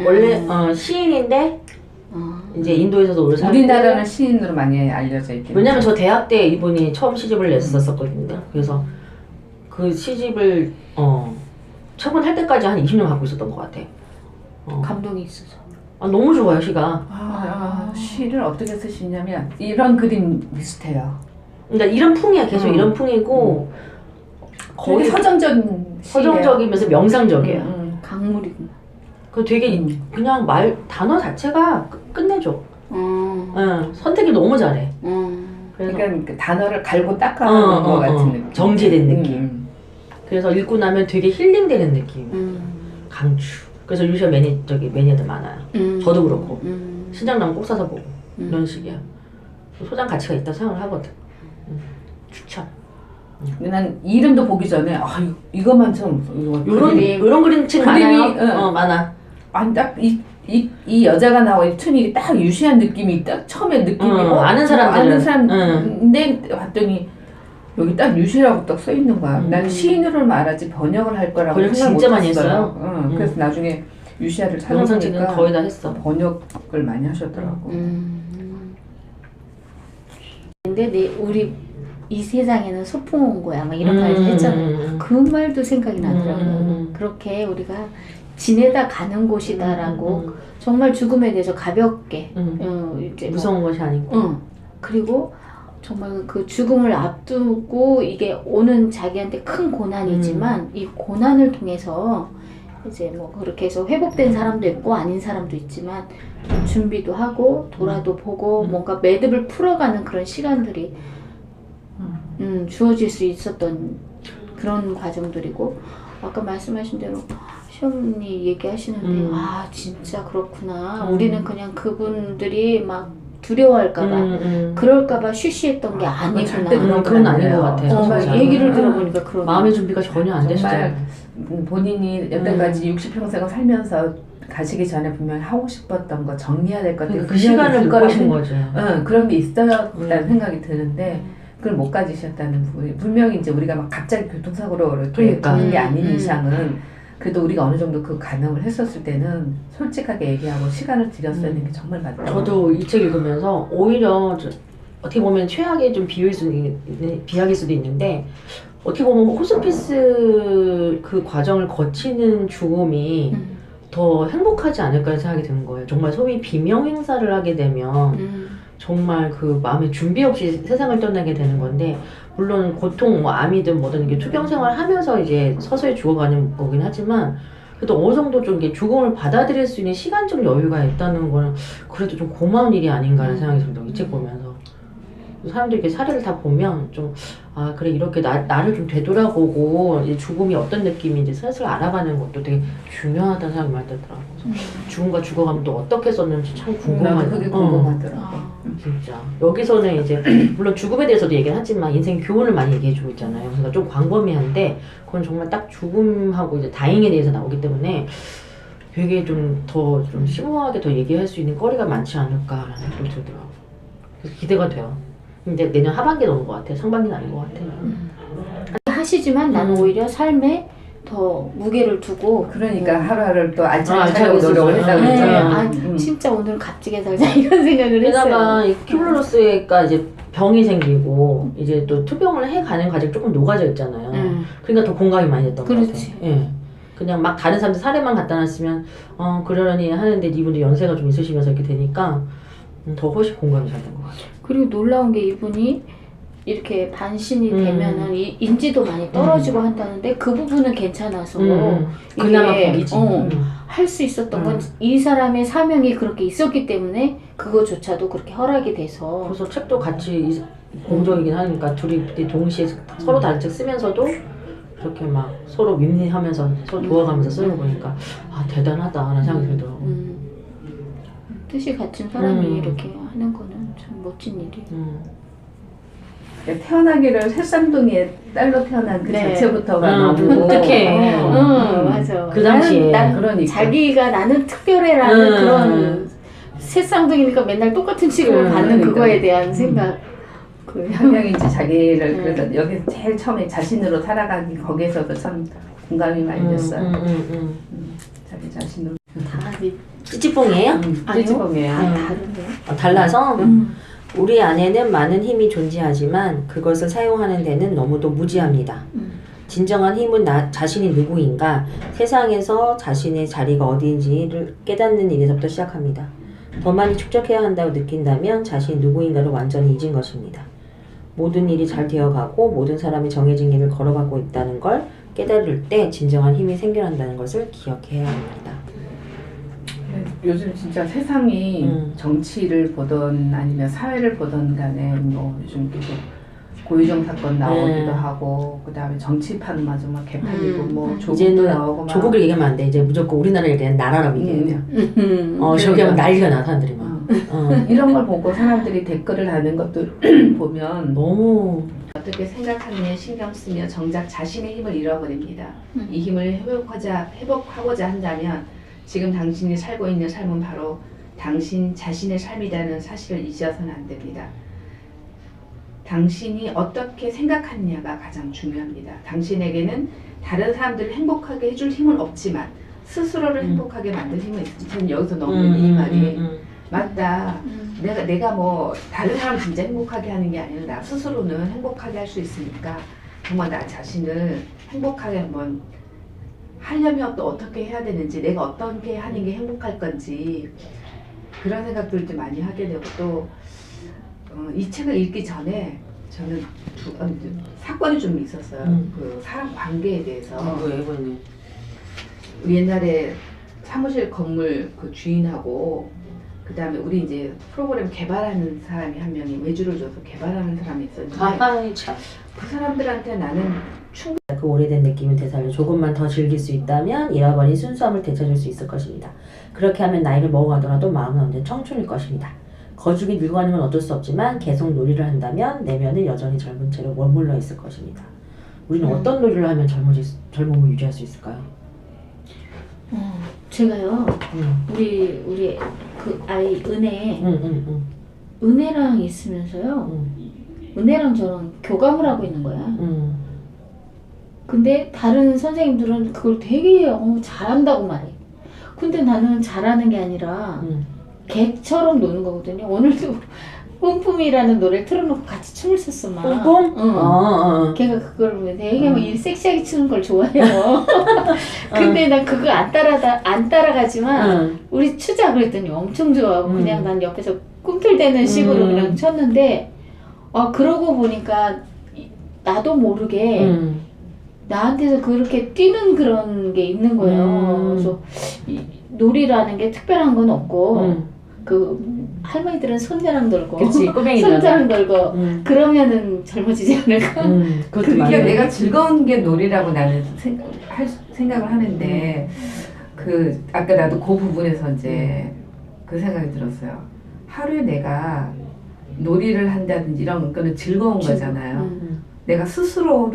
원래 시인인데 이제 인도에서도 오래 살고 우리나라는 시인으로 많이 알려져 있긴 왜냐면 저 대학 때 이분이 처음 시집을 냈었거든요. 그래서 그 시집을 처분할 때까지 한 20년 갖고 있었던 것 같아. 감동이 있어서. 너무 좋아요 시가. 시를 어떻게 쓰시냐면 이런 그림 비슷해요. 그러니까 이런 풍이야 계속 이런 풍이고 거의 서정적인 서정적이면서 명상적이에요. 강물이구나. 그 되게 그냥 단어 자체가 끝내줘. 선택이 너무 잘해. 그래서 그러니까 그 단어를 갈고 닦아놓은 것 같은 느낌. 정제된 느낌. 그래서 읽고 나면 되게 힐링되는 느낌. 강추. 그래서 유시아 매니아들 많아요. 저도 그렇고 신작 나면 꼭 사서 보고 이런 식이야. 소장 가치가 있다 생각을 하거든. 추천. 난 이름도 보기 전에 이것만 좀 이런 그림책 많아요. 많아. 아니 딱 이 여자가 나와 이 툰이 딱 유시한 느낌이 딱 처음에 느낌이 아는 사람들은 아는 사람인데 봤더니 여기 딱 유시라고 딱 써 있는 거야. 난 시인으로 말하지 번역을 할 거라고 번역 생각 진짜 못 많이 했어요. 했어요. 그래서 나중에 유시아를 영상책은 찾아보니까 거의 다 했어. 번역을 많이 하셨더라고. 근데 우리 이 세상에는 소풍 온 거야 막 이런 말도 했잖아요. 그 말도 생각이 나더라고요. 그렇게 우리가 지내다 가는 곳이다라고 정말 죽음에 대해서 가볍게 이제 무서운 것이 아니고 그리고 정말 그 죽음을 앞두고 이게 오는 자기한테 큰 고난이지만 이 고난을 통해서 이제 뭐 그렇게 해서 회복된 사람도 있고 아닌 사람도 있지만 준비도 하고 돌아도 보고 뭔가 매듭을 풀어가는 그런 시간들이 주어질 수 있었던 그런 과정들이고 아까 말씀하신 대로 시어머니 얘기하시는데 진짜 그렇구나. 우리는 그냥 그분들이 막 두려워할까봐 그럴까봐 쉬쉬했던 게 아니구나. 그건 아닌 것 같아요. 얘기를 들어보니까 그런 마음의 준비가 전혀 안 되시잖아요. 본인이 여태까지 60평생을 살면서 가시기 전에 분명히 하고 싶었던 거 정리해야 될 것들 그 시간을 못 보신 거죠. 그런 게 있었다는 생각이 드는데 그걸 못 가지셨다는 부분이 분명히 이제 우리가 막 갑자기 교통사고로 이렇게 죽는 게 아닌 이상은 그래도 우리가 어느 정도 그 가늠을 했었을 때는 솔직하게 얘기하고 시간을 들였어야 되는 게 정말 맞다. 저도 이 책 읽으면서 오히려 어떻게 보면 최악의 좀 비약일 수도 있는데 어떻게 보면 호스피스 그 과정을 거치는 죽음이 더 행복하지 않을까 생각이 드는 거예요. 정말 소위 비명 행사를 하게 되면 정말 그 마음의 준비 없이 세상을 떠나게 되는 건데 물론 고통 뭐 암이든 뭐든 이게 투병 생활을 하면서 이제 서서히 죽어가는 거긴 하지만 그래도 어느 정도 좀 이게 죽음을 받아들일 수 있는 시간적 여유가 있다는 거는 그래도 좀 고마운 일이 아닌가라는 생각이 듭니다. 이 책 보면서 사람들이 이렇게 사례를 다 보면 좀 그래 이렇게 나를 좀 되돌아보고 이제 죽음이 어떤 느낌인지 슬슬 알아가는 것도 되게 중요하다는 생각이 많이 들더라고. 죽음과 죽어가면 또 어떻게 썼는지 참 궁금하다. 그게 궁금하더라고. 진짜 여기서는 이제 물론 죽음에 대해서도 얘기를 하지만 인생 교훈을 많이 얘기해주고 있잖아요. 그러니까 좀 광범위한데 그건 정말 딱 죽음하고 이제 다행에 대해서 나오기 때문에 되게 좀 심오하게 더 얘기할 수 있는 거리가 많지 않을까라는 생각이 들더라고. 그래서 기대가 돼요. 근데 내년 하반기에 나온 것 같아. 상반기는 아닌 것 같아. 하시지만 나는 오히려 삶에 더 무게를 두고 그러니까 하루하루를 또 알차게 살려고 노력을 했다고 그랬잖아. 진짜 오늘 값지게 살자 이런 생각을 했어요. 게다가 이 큐블러스가 이제 병이 생기고 이제 또 투병을 해가는 과정이 조금 녹아져 있잖아요. 그러니까 더 공감이 많이 됐던 것 같아요. 예. 그냥 막 다른 사람들 사례만 갖다 놨으면 그러려니 하는데 이분도 연세가 좀 있으시면서 이렇게 되니까 더 훨씬 공감이 잘 된 것 같아요. 그리고 놀라운 게 이분이 이렇게 반신이 되면은 인지도 많이 떨어지고 한다는데 그 부분은 괜찮아서 그나마 복이지. 할 수 있었던 건 이 사람의 사명이 그렇게 있었기 때문에 그거조차도 그렇게 허락이 돼서 그래서 책도 같이 공적이긴 하니까 둘이 동시에 서로 다른 책 쓰면서도 그렇게 막 서로 윈윈하면서 서로 도와가면서 쓰는 거 보니까 대단하다라는 생각이 들더라고. 뜻이 같은 사람이 이렇게 하는 거는 참 멋진 일이에요. 태어나기를 새쌍둥이의 딸로 태어난 그 자체부터가 너무 어떡해. 맞아. 그 당시에 그러니까. 자기가 나는 특별해라는 그런 새쌍둥이니까 맨날 똑같은 취급을 받는 그거에 대한 생각. 한 명이 이제 자기를 그래서 여기 제일 처음에 자신으로 살아가기 거기에서도 참 공감이 많이 됐어요. 자기 자신으로. 다 찌찌뽕이에요? 찌찌뽕이에요. 다른데요? 달라서 우리 안에는 많은 힘이 존재하지만 그것을 사용하는 데는 너무도 무지합니다. 진정한 힘은 나 자신이 누구인가, 세상에서 자신의 자리가 어디인지를 깨닫는 일에서부터 시작합니다. 더 많이 축적해야 한다고 느낀다면 자신이 누구인가를 완전히 잊은 것입니다. 모든 일이 잘 되어가고 모든 사람이 정해진 길을 걸어가고 있다는 걸 깨달을 때 진정한 힘이 생겨난다는 것을 기억해야 합니다. 요즘 진짜 세상이 정치를 보던 아니면 사회를 보던 간에 뭐 요즘 계속 고유정 사건 나오기도 하고 그다음에 정치판마저 막 개판이고 뭐 조국도 이제는 나오고 막 조국을 얘기하면 안 돼. 이제 무조건 우리나라에 대한 나라라고 얘기해야 돼요. 저기 그러니까. 하면 난리가 나 사람들이 막. 이런 걸 보고 사람들이 댓글을 하는 것도 보면 너무 어떻게 생각하느냐 신경 쓰며 정작 자신의 힘을 잃어버립니다. 이 힘을 회복하고자 한다면 지금 당신이 살고 있는 삶은 바로 당신 자신의 삶이라는 사실을 잊어서는 안 됩니다. 당신이 어떻게 생각하느냐가 가장 중요합니다. 당신에게는 다른 사람들을 행복하게 해줄 힘은 없지만 스스로를 행복하게 만들 힘은 있습니다. 저는 여기서 너무 이 말이 맞다. 내가 뭐 다른 사람 진짜 행복하게 하는 게 아니라 나 스스로는 행복하게 할 수 있으니까 정말 나 자신을 행복하게 한번 하려면 또 어떻게 해야 되는지, 내가 어떻게 하는 게 행복할 건지 그런 생각들도 많이 하게 되고 또 이 책을 읽기 전에 저는 사건이 좀 있었어요. 그 사람 관계에 대해서. 뭐예요, 이번에? 우리 옛날에 사무실 건물 그 주인하고 그 다음에 우리 이제 프로그램 개발하는 사람이 한 명이 외주를 줘서 개발하는 사람이 있었는데 참. 그 사람들한테 나는 그 오래된 느낌을 되살려 조금만 더 즐길 수 있다면 잃어버린 순수함을 되찾을 수 있을 것입니다. 그렇게 하면 나이를 먹어가더라도 마음은 언제나 청춘일 것입니다. 거죽이 늙어가는 건 어쩔 수 없지만 계속 놀이를 한다면 내면은 여전히 젊은 채로 머물러 있을 것입니다. 우리는 어떤 놀이를 하면 젊음을 유지할 수 있을까요? 제가요 우리 그 아이 은혜 은혜랑 있으면서요 은혜랑 저랑 교감을 하고 있는 거야. 근데 다른 선생님들은 그걸 되게 잘한다고 말해. 근데 나는 잘하는 게 아니라 개처럼 노는 거거든요. 오늘도 뿜뿜이라는 노래를 틀어놓고 같이 춤을 췄어 막. 뿜뿜? 응. 걔가 그걸 보면 되게 막 섹시하게 추는 걸 좋아해요. 근데 난 그거 안 따라가지만 우리 추자 그랬더니 엄청 좋아하고 그냥 난 옆에서 꿈틀대는 식으로 그냥 췄는데 그러고 보니까 나도 모르게 나한테서 그렇게 뛰는 그런 게 있는 거예요. 그래서 놀이라는 게 특별한 건 없고 그 할머니들은 손자랑 놀고 그치, 손자랑 놀고 그러면은 젊어지지 않을까? 그게 내가 즐거운 게 놀이라고 나는 생각을 하는데 그 아까 나도 그 부분에서 이제 그 생각이 들었어요. 하루에 내가 놀이를 한다든지 이런 거는 즐거운 거잖아요. 내가 스스로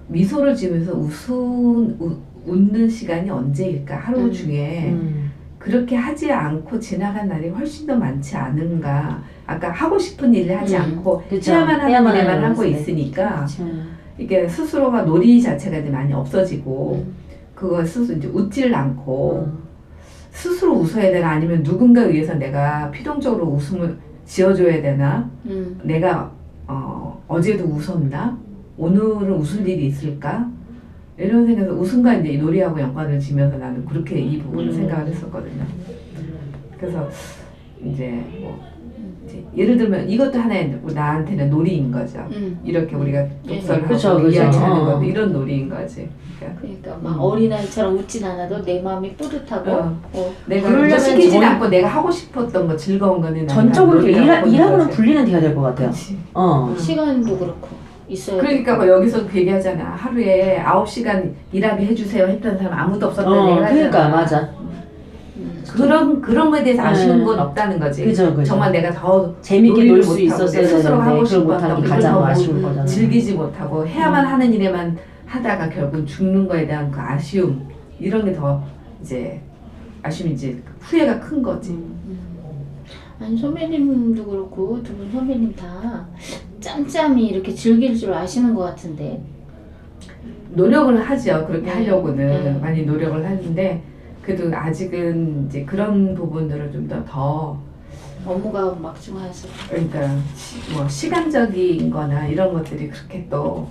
미소를 지으면서 웃는 시간이 언제일까? 하루 중에 그렇게 하지 않고 지나간 날이 훨씬 더 많지 않은가? 아까 하고 싶은 일을 하지 않고 해야만 하는 일에만 하고 있으니까 이게 스스로가 놀이 자체가 이제 많이 없어지고 그거 스스로 이제 웃지를 않고 스스로 웃어야 되나 아니면 누군가 위해서 내가 필연적으로 웃음을 지어줘야 되나? 내가 어제도 웃었나? 오늘은 웃을 일이 있을까? 이런 생각에서 웃음과 이제 놀이하고 연관을 지면서 나는 그렇게 이 부분을 생각을 했었거든요. 그래서 이제 뭐 예를 들면 이것도 하나의 나한테는 놀이인 거죠. 이렇게 우리가 독서를 하고 이야기하는 것도 이런 놀이인 거지. 그러니까 막 어린아이처럼 웃진 않아도 내 마음이 뿌듯하고 내가 시키진 않고 내가 하고 싶었던 거 즐거운 거는 전적으로 일하고는 분리는 돼야 될 것 같아요. 시간도 그렇고 있어요. 그러니까 뭐 여기서 그 얘기하잖아. 하루에 9시간 일하게 해주세요 했던 사람 아무도 없었다는 얘기를 그러니까 맞아. 그런 거에 대해서 아쉬운 건 없다는 거지. 그죠. 정말 내가 더 재밌게 놀 수 있었어야 스스로 하고 되는데 그걸 못하는 게 가장 아쉬울 거잖아. 즐기지 못하고 해야만 하는 일에만 하다가 결국 죽는 거에 대한 그 아쉬움 이런 게 더 이제 아쉬움이지 후회가 큰 거지. 아니 선배님도 그렇고 두 분 선배님 다 짬짬이 이렇게 즐길 줄 아시는 것 같은데 노력을 하죠. 그렇게 하려고는 많이 노력을 하는데 그래도 아직은 이제 그런 부분들을 좀 더 업무가 막중해서. 그러니까 뭐 시간적인 거나 이런 것들이 그렇게 또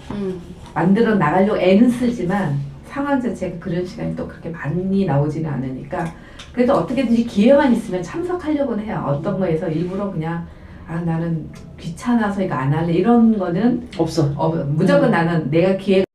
만들어 나가려고 애는 쓰지만 상황 자체가 그런 시간이 또 그렇게 많이 나오지는 않으니까 그래도 어떻게든지 기회만 있으면 참석하려고는 해요. 어떤 거에서 일부러 그냥 나는 귀찮아서 이거 안 할래 이런 거는 없어. 무조건 나는 내가 기회가